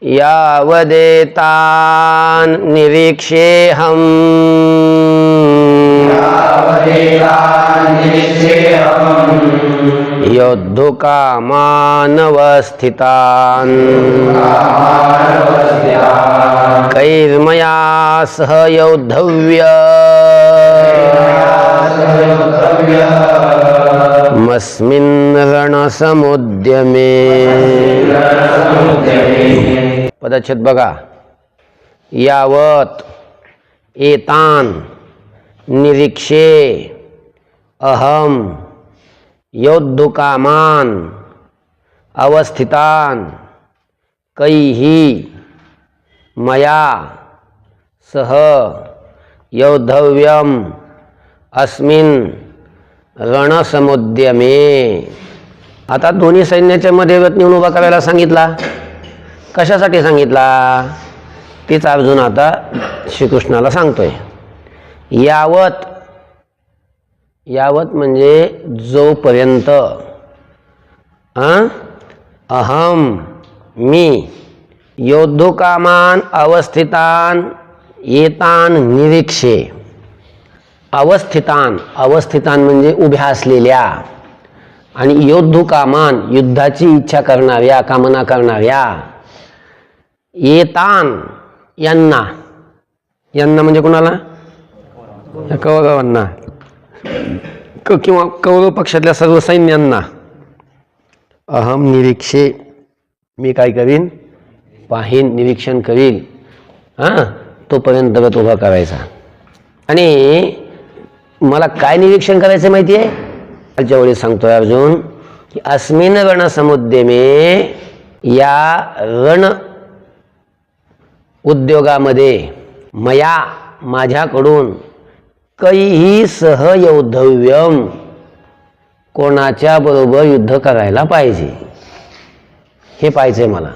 यावदेतान् निरीक्षेऽहम् योद्धुकामानवस्थितान् कैर्मया सह योद्धव्यमस्मिन् रणसमुद्यमे। पदच्छेद बघा. यावत एतान निरीक्षे अहम योद्धुकामान अवस्थितान कैहि मया सह योद्धव्यम अस्मिन रणसमुद्यमे. आता दोन्ही सैन्याच्या मध्ये रथ नेऊन उभा करायला सांगितला. कशासाठी सांगितला तीच अर्जुन आता श्रीकृष्णाला सांगतोय. यावत यावत म्हणजे जोपर्यंत अहम मी योद्धुकामान अवस्थितान एतान निरीक्षे. अवस्थितान अवस्थितान म्हणजे उभ्या असलेल्या आणि योद्धुकामान युद्धाची इच्छा करणाऱ्या कामना करणाऱ्या. एतान यांना यांना म्हणजे कोणाला कौरवांना किंवा कौरव पक्षातल्या सर्व सैन्यांना. अहम निरीक्षे मी काय करीन पाहीन निरीक्षण करील. तोपर्यंत रथ उभा करायचा. आणि मला काय निरीक्षण करायचं माहिती आहे आजच्या वेळी सांगतोय अर्जुन की अस्मिन रणसमुद्यमे या रण उद्योगामध्ये मया माझ्याकडून कैहि सह योद्धव्यम कोणाच्या बरोबर युद्ध करायला पाहिजे हे पाहिजे मला.